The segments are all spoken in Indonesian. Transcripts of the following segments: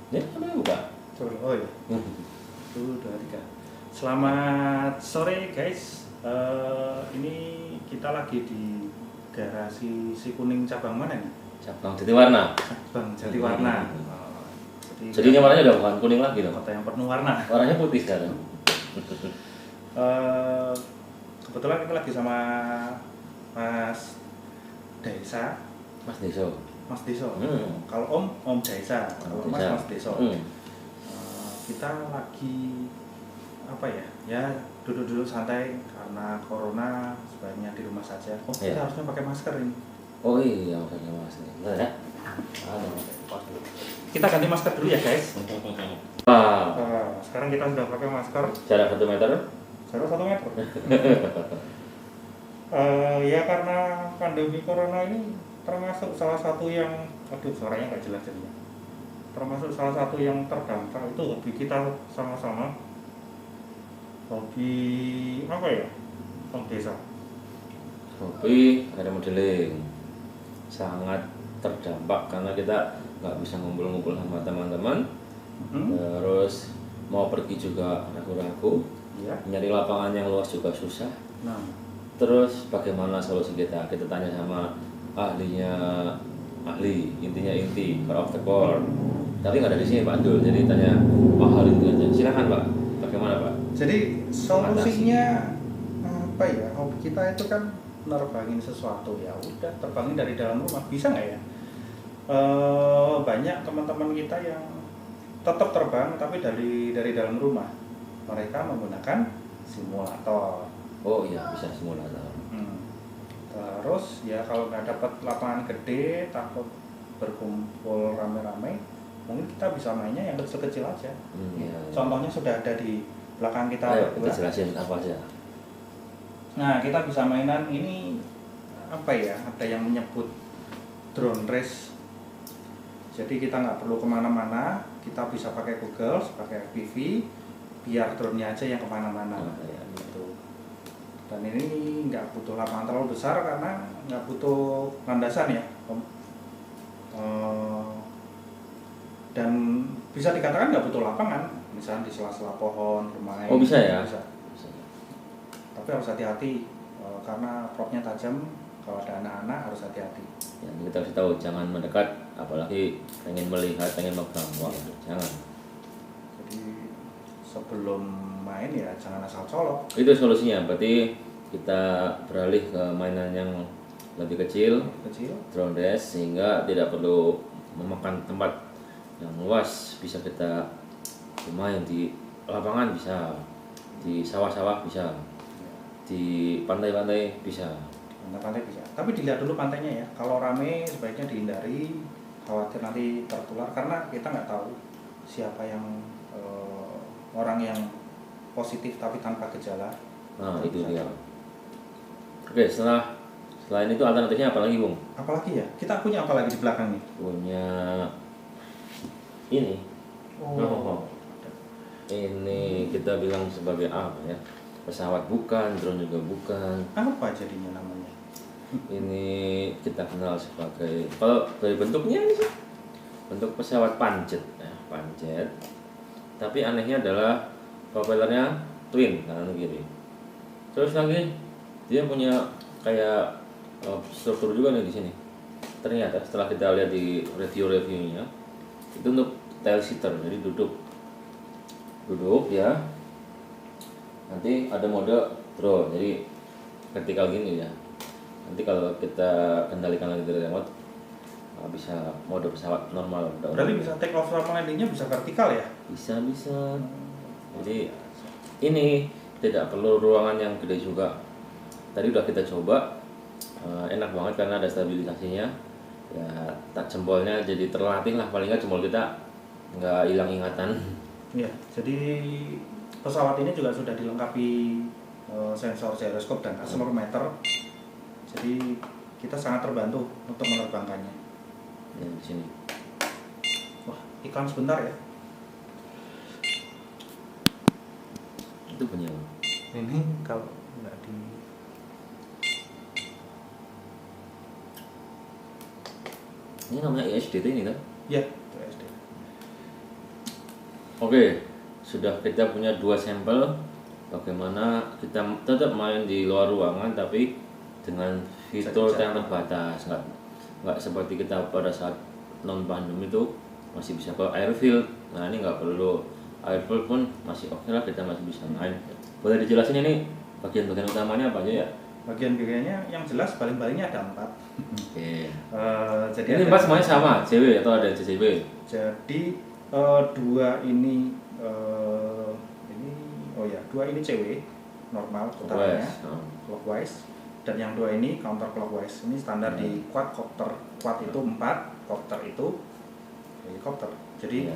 Ya, apa buka? Coba, oh ya. 1, 2, 3. Selamat sore guys. Ini kita lagi di garasi Si Kuning cabang mana nih? Cabang Jatiwarna. Cabang Jatiwarna. Jadi ini warnanya udah bukan kuning lagi dong. Kota yang penuh warna. Warnanya putih sekarang. Kebetulan kita lagi sama Mas Daisa. Mas Deso. Mas Deso. Kalau Om Daisa. Kalau Mas Deso. Kita lagi apa ya? Ya duduk-duduk santai karena corona, sebaiknya di rumah saja. Kita harusnya pakai masker ini. Oh iya, pakai masker. Benar ya? Kita ganti masker dulu ya guys. Sekarang kita sudah pakai masker. Jarak 1 meter. Jarak 1 meter. Ya karena pandemi corona ini termasuk salah satu yang, aduh suaranya nggak jelas jadinya. Termasuk salah satu yang terdampak itu hobi kita sama-sama. Hobi apa ya? Om Desa. Hobi ada modeling. Sangat terdampak karena kita nggak bisa ngumpul-ngumpul sama teman-teman. Terus mau pergi juga ragu-ragu. Ya. Nyari lapangan yang luas juga susah. Nah. Terus bagaimana solusi kita? Kita tanya sama ahli, intinya inti, core of the core. Tapi nggak ada di sini Pak Dul, jadi tanya hal itu aja. Silakan Pak, bagaimana Pak? Jadi solusinya apa ya? Hobi kita itu kan nerbangin sesuatu, ya udah terbangin dari dalam rumah, bisa nggak ya? Banyak teman-teman kita yang tetap terbang tapi dari dalam rumah. Mereka menggunakan simulator. Oh iya, bisa simulator. Terus ya kalau nggak dapat lapangan gede, takut berkumpul rame-rame, mungkin kita bisa mainnya yang kecil-kecil aja. Iya. Contohnya sudah ada di belakang kita. Ayo kita jelasin apa aja. Nah, kita bisa mainan ini apa ya? Ada yang menyebut drone race. Jadi kita nggak perlu kemana-mana, kita bisa pakai Google, pakai FPV, biar drone-nya aja yang kemana-mana. Gitu. Dan ini nggak butuh lapangan terlalu besar karena nggak butuh landasan ya, Om. Dan bisa dikatakan nggak butuh lapangan, misalnya di sela-sela pohon, rumah. Oh bisa ya? Bisa. Tapi harus hati-hati karena propnya tajam. Kalau ada anak-anak harus hati-hati. Ya, kita harus tahu jangan mendekat, apalagi pengen melihat, pengen megang. Wah, jangan. Jadi sebelum main ya jangan asal colok. Itu solusinya, berarti kita beralih ke mainan yang lebih kecil, drone race, sehingga tidak perlu memakan tempat yang luas. Bisa kita bermain di lapangan, bisa di sawah-sawah, bisa di pantai-pantai, bisa. Pantai bisa. Tapi dilihat dulu pantainya ya. Kalau rame sebaiknya dihindari, khawatir nanti tertular karena kita nggak tahu siapa yang orang yang positif tapi tanpa gejala. Nah itu dia. Oke, selain itu alternatifnya apa lagi Bung? Apalagi ya? Kita punya apa lagi di belakang nih? Punya ini. Ini kita bilang sebagai apa ya? Pesawat bukan, drone juga bukan. Apa jadinya namanya? Ini kita kenal sebagai, kalau dari bentuknya ini sih bentuk pesawat pancet ya, pancet. Tapi anehnya adalah propellernya twin kanan kiri. Terus lagi dia punya kayak struktur juga nih di sini. Ternyata setelah kita lihat di reviewnya itu untuk tail seater, jadi duduk ya. Nanti ada mode drone, jadi vertikal gini ya. Nanti kalau kita kendalikan lagi dari remote bisa mode pesawat normal. Berarti bisa take off sama landingnya bisa vertikal ya? Bisa. Jadi ini tidak perlu ruangan yang gede juga. Tadi udah kita coba, enak banget karena ada stabilisasinya. Ya tak jempolnya jadi terlatih lah, paling nggak jempol kita nggak hilang ingatan. Iya, jadi pesawat ini juga sudah dilengkapi sensor gyroscope dan akselerometer. Jadi kita sangat terbantu untuk menerbangkannya. Ya, di sini. Wah, iklan sebentar ya. Itu punya. Ini kalau nggak di. Ini namanya ISDT ini kan? Ya, itu SD. Oke, sudah kita punya 2 sampel. Bagaimana kita tetap main di luar ruangan tapi dengan fitur yang terbatas, nggak seperti kita pada saat non pandemi itu masih bisa ke airfield. Nah ini nggak perlu airfield pun masih oke lah, kita masih bisa main. Boleh dijelasin ini bagian-bagian utamanya apa aja ya? Bagian-bagiannya yang jelas paling-palingnya ada 4. Oke. Jadi Ini ada 4 semuanya sama, CW atau ada CCW? Jadi 2 ini dua ini CW normal putarannya clockwise, dan yang 2 ini counter clockwise. Ini standar di quadcopter. Quad itu 4, copter itu helikopter. Jadi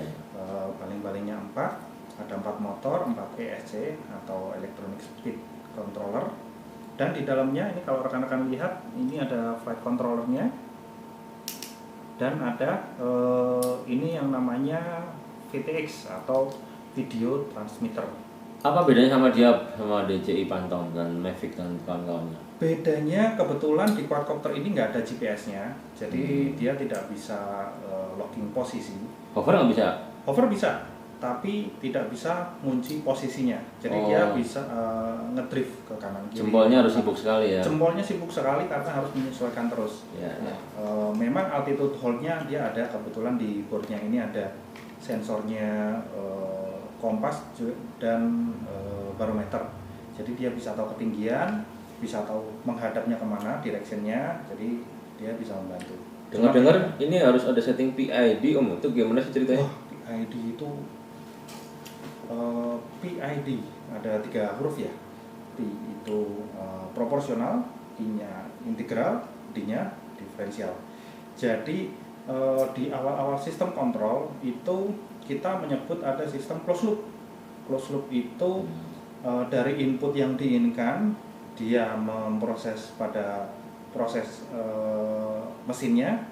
paling-palingnya 4, ada 4 motor, 4 ESC atau electronic speed controller, dan di dalamnya ini kalau rekan-rekan lihat ini ada flight controllernya, dan ada ini yang namanya VTX atau video transmitter. Apa bedanya sama DJI Phantom dan Mavic dan kawan-kawannya? Bedanya kebetulan di quadcopter ini nggak ada GPS-nya, jadi dia tidak bisa locking posisi. Hover nggak bisa? Hover bisa, tapi tidak bisa ngunci posisinya. Jadi dia bisa ngedrift ke kanan kiri. Jempolnya harus sibuk sekali ya? Jempolnya sibuk sekali karena harus menyesuaikan terus. Ya. Memang altitude hold-nya dia ada, kebetulan di boardnya ini ada sensornya kompas dan barometer. Jadi dia bisa tahu ketinggian, bisa tahu menghadapnya kemana, directionnya, jadi dia bisa membantu. Dengar-dengar ini harus ada setting PID Om, itu gimana sih ceritanya? PID itu PID ada 3 huruf ya. P itu proporsional, I-nya integral, D-nya diferensial. Jadi di awal-awal sistem kontrol itu kita menyebut ada sistem closed loop. Closed loop itu dari input yang diinginkan dia memproses pada proses mesinnya,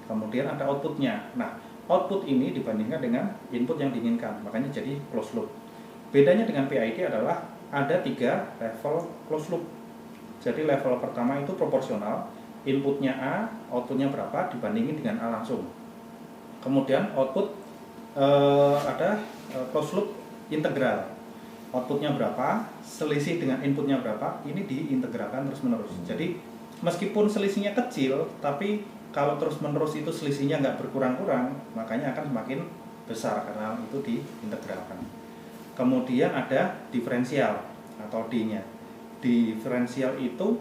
kemudian ada outputnya. Nah, output ini dibandingkan dengan input yang diinginkan, makanya jadi closed loop. Bedanya dengan PID adalah ada 3 level closed loop. Jadi level pertama itu proporsional, inputnya A, outputnya berapa dibandingin dengan A langsung. Kemudian output ada closed loop integral, outputnya berapa, selisih dengan inputnya berapa, ini diintegralkan terus menerus. Jadi meskipun selisihnya kecil, tapi kalau terus menerus itu selisihnya nggak berkurang-kurang, makanya akan semakin besar karena itu diintegralkan. Kemudian ada diferensial atau D-nya. Diferensial itu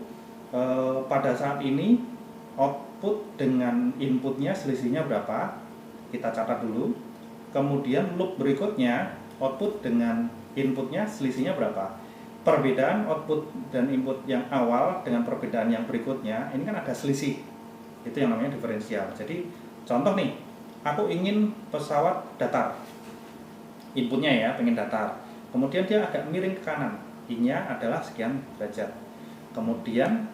pada saat ini output dengan inputnya selisihnya berapa, kita catat dulu. Kemudian loop berikutnya output dengan inputnya selisihnya berapa. Perbedaan output dan input yang awal dengan perbedaan yang berikutnya, ini kan ada selisih. Itu yang namanya diferensial. Jadi contoh nih, aku ingin pesawat datar. Inputnya ya, pengen datar. Kemudian dia agak miring ke kanan. I-nya adalah sekian derajat. Kemudian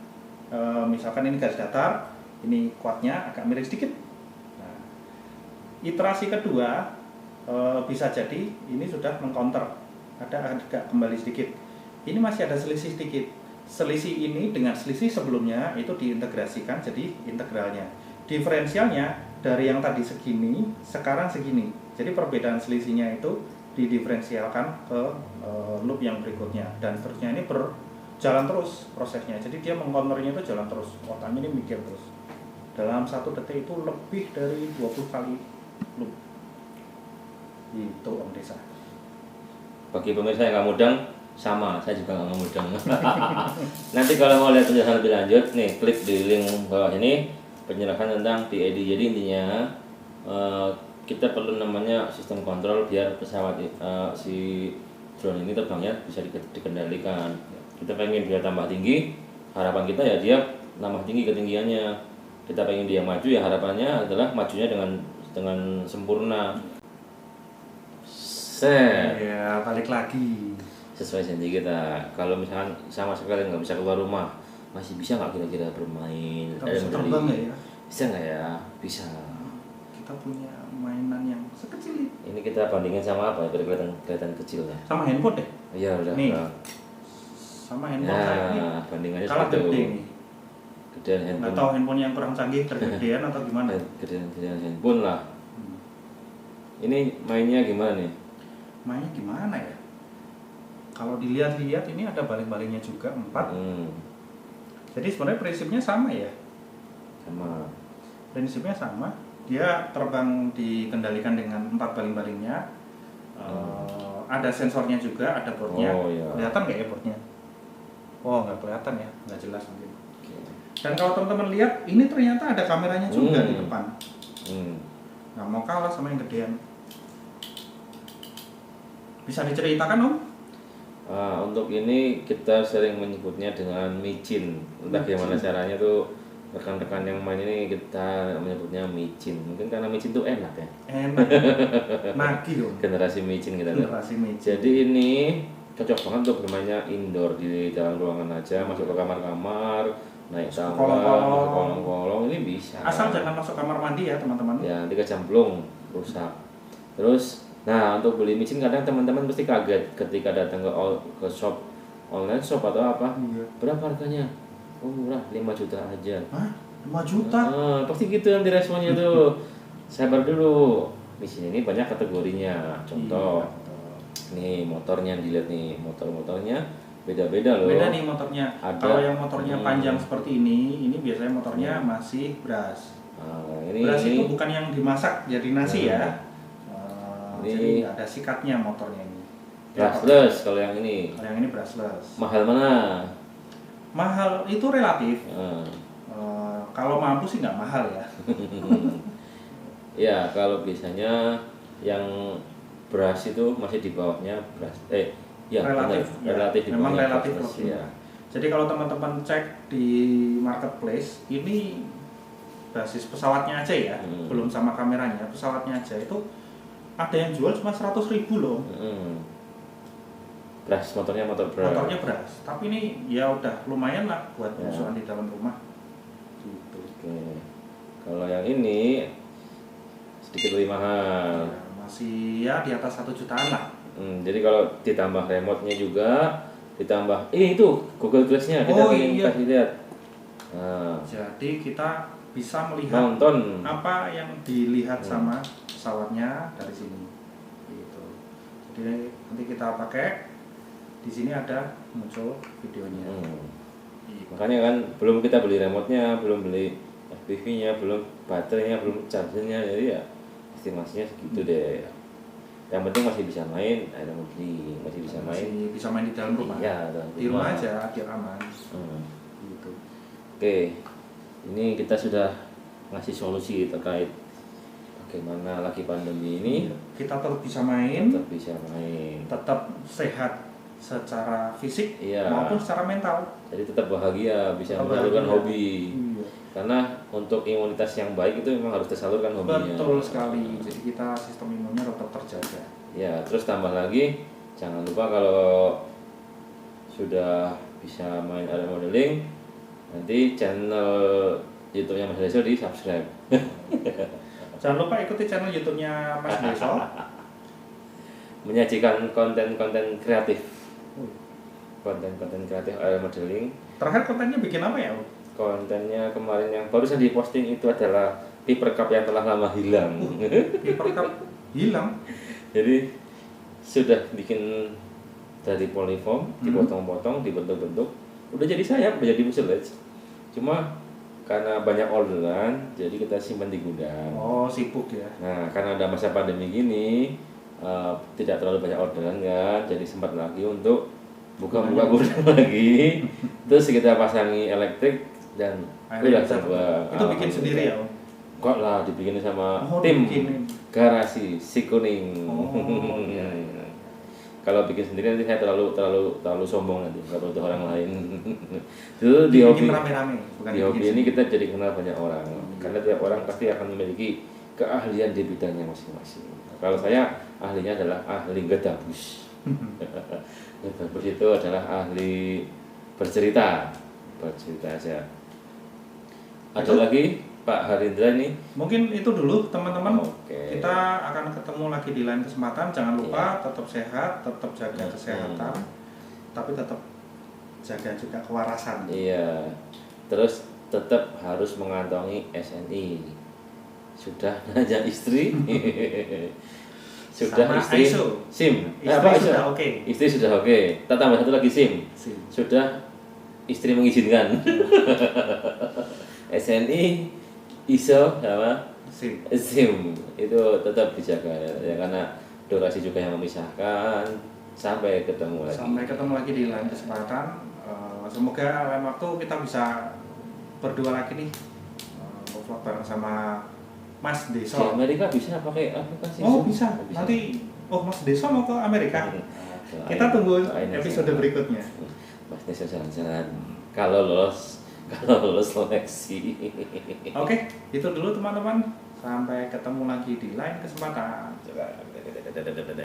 misalkan ini garis datar, ini kuatnya agak miring sedikit. Nah, iterasi kedua bisa jadi ini sudah mengcounter, ada agak kembali sedikit. Ini masih ada selisih sedikit. Selisih ini dengan selisih sebelumnya itu diintegrasikan jadi integralnya. Diferensialnya dari yang tadi segini, sekarang segini. Jadi perbedaan selisihnya itu didiferensialkan ke loop yang berikutnya, dan seterusnya. Ini berjalan terus prosesnya. Jadi dia mengcounternya itu jalan terus. Otaknya ini mikir terus. Dalam 1 detik itu lebih dari 20 kali loop. Itu Om Desa. Bagi pemirsa yang nggak mudeng, sama, saya juga nggak mudeng. Nanti kalau mau lihat penjelasan lebih lanjut, nih klik di link bawah ini penjelasan tentang PID. Jadi intinya kita perlu namanya sistem kontrol biar pesawat si drone ini terbangnya bisa dikendalikan. Kita pengen dia tambah tinggi, harapan kita ya dia tambah tinggi ketinggiannya. Kita pengen dia maju, ya harapannya adalah majunya dengan sempurna. Ya, balik lagi sesuai janji kita. Kalau misalkan sama sekali nggak bisa keluar rumah, masih bisa nggak kira-kira bermain? Bisa terbang ya? Bisa nggak ya? Bisa. Kita punya mainan yang sekecil ini. Ini kita bandingin sama apa? Biar kelihatan kecil ya. Sama handphone deh. Iya udah. Nih. Sama handphone ini. Bandingannya kalah seperti gede nih. Gedean handphone. Atau handphone yang kurang canggih tergedean atau gimana? Gedean handphone lah. Ini mainnya gimana nih? mainnya gimana ya? Kalau dilihat-lihat ini ada baling-balingnya juga 4. Jadi sebenarnya prinsipnya sama ya. Sama. Prinsipnya sama. Dia terbang dikendalikan dengan 4 baling-balingnya. Ada sensornya juga, ada boardnya. Oh, iya. Kelihatan nggak ya boardnya? Oh, nggak kelihatan ya, nggak jelas mungkin. Oke. Dan kalau teman-teman lihat, ini ternyata ada kameranya juga di depan. Nggak mau kalah sama yang gedean. Bisa diceritakan Om? Untuk ini kita sering menyebutnya dengan micin. Entah gimana caranya tuh rekan-rekan yang main ini kita menyebutnya micin. Mungkin karena micin tuh enak ya. Enak. Nagih dong. Generasi micin kita tuh. Generasi micin. Jadi ini cocok banget untuk bermainnya indoor di dalam ruangan aja, masuk ke kamar-kamar, naik tangga, kolong-kolong ini bisa. Asal jangan masuk kamar mandi ya teman-teman. Ya, nanti kecemplung, rusak. Terus, nah untuk beli micin kadang teman-teman pasti kaget ketika datang ke shop, online shop atau apa. Iya. Berapa harganya? Oh murah, 5 juta aja. Hah? 5 juta? Pasti gitu nanti responnya tuh. Sabar dulu. Micin ini banyak kategorinya. Contoh. Iya. Nih motornya dilihat nih, motornya beda-beda loh. Beda nih motornya. Ada. Kalau yang motornya panjang seperti ini biasanya motornya masih brush. Brush itu bukan yang dimasak jadi nasi ya. Jadi ada sikatnya motornya ini. Brushless kalau yang ini. Kalau yang ini brushless. Mahal mana? Mahal itu relatif. Kalau mampu sih nggak mahal ya. Ya kalau biasanya yang brush itu masih di bawahnya brush. Ya relatif. Benar, relatif di memang bawahnya relatif brush, lebih. ya. Jadi kalau teman-teman cek di marketplace ini basis pesawatnya aja ya, belum sama kameranya, pesawatnya aja itu ada yang jual cuma 100.000 loh. Brush motornya motor brush. Motornya brush, tapi ini ya udah lumayan lah buat musuhan di dalam rumah. Gitu. Oke. Kalau yang ini sedikit lebih mahal. Ya, masih ya di atas 1 jutaan lah. Jadi kalau ditambah remote-nya juga, ditambah itu Google Glass-nya kita ingin kasih lihat. Jadi kita bisa melihat nonton apa yang dilihat sama pesawatnya dari sini. Gitu. Jadi nanti kita pakai. Di sini ada muncul videonya. Makanya kan belum kita beli remote-nya, belum beli FPV-nya, belum baterainya, belum chargernya, jadi ya estimasinya segitu deh. Yang penting masih bisa main, masih bisa main. Masih bisa main di dalam rumah. Iya, di rumah aja biar aman. Gitu. Oke, ini kita sudah ngasih solusi terkait bagaimana lagi pandemi ini. Kita tetap bisa main. Tetap sehat secara fisik maupun secara mental. Jadi tetap bahagia, bisa menyalurkan hobi. Karena untuk imunitas yang baik itu memang harus tersalurkan hobinya. Betul sekali. Jadi kita sistem imunnya tetap terjaga. Ya, terus tambah lagi jangan lupa kalau sudah bisa main aerial modeling, nanti channel YouTube-nya Mas Deso di subscribe. Jangan lupa ikuti channel YouTube-nya Mas Deso. Menyajikan konten-konten kreatif. Konten-konten kreatif aerial modeling. Terakhir kontennya bikin apa ya? Kontennya kemarin yang barusan diposting itu adalah paper cup yang telah lama hilang. Paper cup hilang? Jadi sudah bikin dari polyfoam, dipotong-potong, dibentuk-bentuk, udah jadi sayap, udah jadi fuselage. Cuma karena banyak orderan, jadi kita simpan di gudang. Oh, sibuk ya. Nah, karena ada masa pandemi gini, tidak terlalu banyak orderan kan, jadi sempat lagi untuk buka-buka gudang lagi. Terus kita pasangi elektrik dan udah terbang. Itu bikin sendiri ya? Kok lah dibikin sama tim garasi si kuning. Iya. Kalau bikin sendiri nanti saya terlalu sombong nanti, nggak butuh orang lain. Itu di hobi rame-rame, di hobi ini kita jadi kenal banyak orang. Karena tiap orang pasti akan memiliki keahlian di bidangnya masing-masing. Kalau saya ahlinya adalah ahli gedabus. Gedabus itu adalah ahli bercerita aja. Ada lagi Pak Harindra ini? Mungkin itu dulu teman-teman. Oke. Kita akan ketemu lagi di lain kesempatan. Jangan lupa tetap sehat, tetap jaga kesehatan, tapi tetap jaga juga kewarasan. Iya. Terus tetap harus mengantongi SNI. Sudah nanya istri? Sudah Sama istri ISO. SIM. Istri ISO? sudah oke. Istri sudah oke. Kita tambah satu lagi SIM. SIM. Sudah istri mengizinkan. SNI, ISO, apa? SIM. SIM itu tetap dijaga ya karena durasi juga yang memisahkan. Sampai ketemu lagi. Sampai ketemu lagi di lain kesempatan. Semoga lain waktu kita bisa berdua lagi nih vlog bareng sama Mas Di Deso. Amerika bisa pakai aplikasi. Oh Zoom? bisa. Nanti Mas Deso mau ke Amerika. Kita tunggu episode berikutnya. Mas Deso jalan-jalan. Kalau lolos seleksi. Oke, itu dulu teman-teman. Sampai ketemu lagi di lain kesempatan.